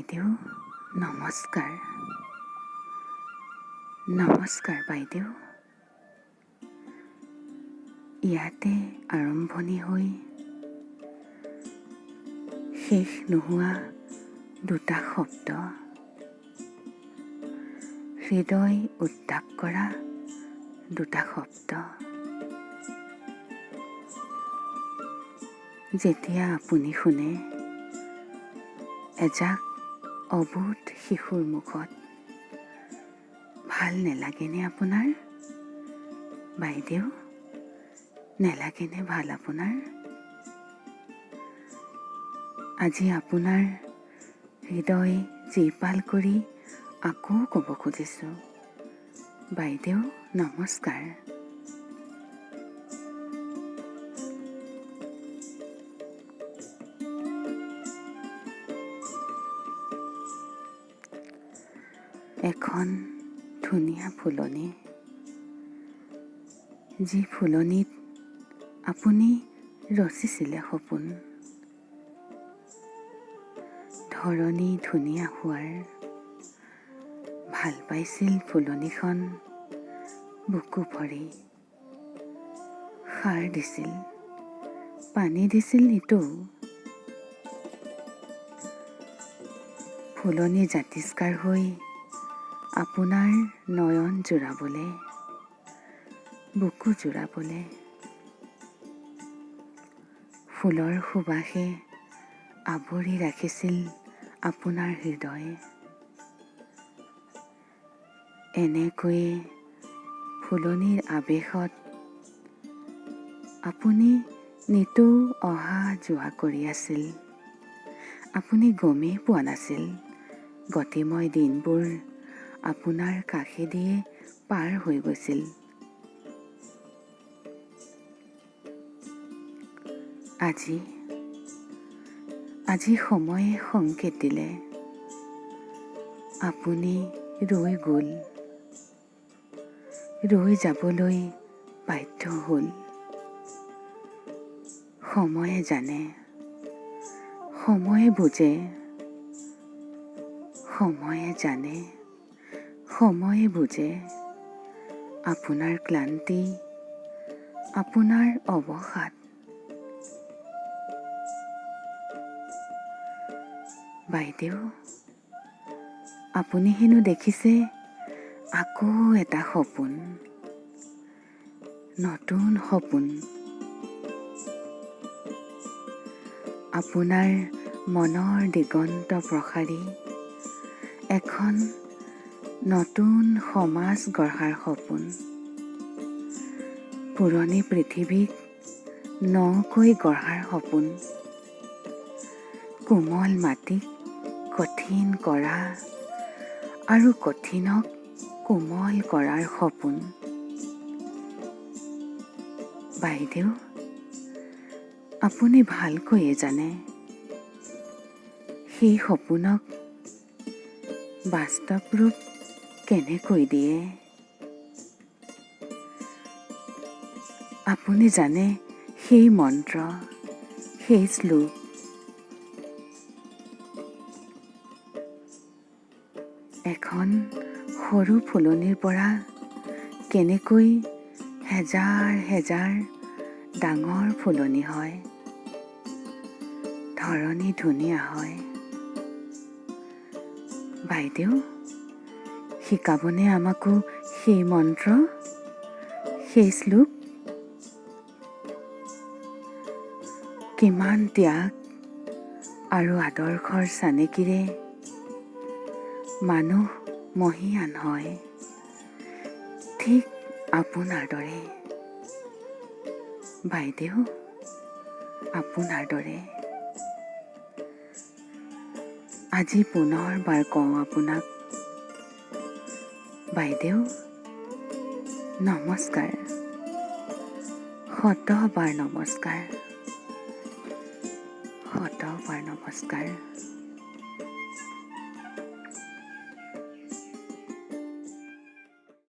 বাইদেউ নমস্কাৰ। নমস্কাৰ বাইদেউ। ইয়াতে আৰম্ভণি হৈ শেষ নোহোৱা দুটা শব্দ, হৃদয় উত্তাপ কৰা দুটা শব্দ। যেতিয়া আপুনি শুনে এজাক অবোধ শিশুৰ মুখত, ভাল নেলাগেনে আপোনাৰ? বাইদেউ, নেলাগেনে ভাল আপোনাৰ? আজি আপোনাৰ হৃদয় জীপাল কৰি আকৌ ক'ব খুজিছোঁ, বাইদেউ নমস্কাৰ। এখন ধুনীয়া ফুলনি, যি ফুলনিত আপুনি ৰচিছিলে সপোন। ধৰণী ধুনীয়া হোৱাৰ ভাল পাইছিল ফুলনিখন, বুকু ভৰি সাৰ দিছিল, পানী দিছিল নিতৌ। ফুলনি জাতিষ্কাৰ হৈ আপোনাৰ নয়ন জোৰাবলে, বুকু জোৰাবলে। ফুলৰ সুবাসে আৱৰি ৰাখিছিল আপোনাৰ হৃদয়। এনেকৈয়ে ফুলনিৰ আৱেশত আপুনি নিতৌ অহা যোৱা কৰি আছিল। আপুনি গমেই পোৱা নাছিল গতিময় দিনবোৰ আপোনাৰ কাষেদিয়ে পাৰ হৈ গৈছিল। আজি সময়ে সংকেত দিলে, আপুনি ৰৈ গ'ল, ৰৈ যাবলৈ বাধ্য হ'ল। সময়ে জানে, সময়ে বুজে, সময়ে জানে, সময়ে বুজে আপোনাৰ ক্লান্তি, আপোনাৰ অৱসাদ। বাইদেউ, আপুনি হেনো দেখিছে আকৌ এটা সপোন, নতুন সপোন। আপোনাৰ মনৰ দিগন্ত প্ৰসাৰী এখন নতুন সমাজ গঢ়াৰ সপোন। পুৰণি পৃথিৱীক নকৈ গঢ়াৰ সপোন। কোমল মাটিক কঠিন কৰা আৰু কঠিনক কোমল কৰাৰ সপোন। বাইদেউ, আপুনি ভালকৈয়ে জানে সেই সপোনক বাস্তৱ ৰূপ কেনেকৈ দিয়ে। আপুনি জানে সেই মন্ত্ৰ, সেই শ্লোক। এখন সৰু ফুলনিৰ পৰা কেনেকৈ হেজাৰ হেজাৰ ডাঙৰ ফুলনি হয়, ধৰণী ধুনীয়া হয়। বাইদেউ, শিকাবনে আমাকো সেই মন্ত্ৰ, সেই শ্লোক? কিমান ত্যাগ আৰু আদৰ্শৰ চানেকিৰে মানুহ মহীয়ান হয়, ঠিক আপোনাৰ দৰে। বাইদেউ, আপোনাৰ দৰে। আজি পুনৰবাৰ কওঁ আপোনাক, বাইদেউ নমস্কাৰ, শতবাৰ নমস্কাৰ, শতবাৰ নমস্কাৰ।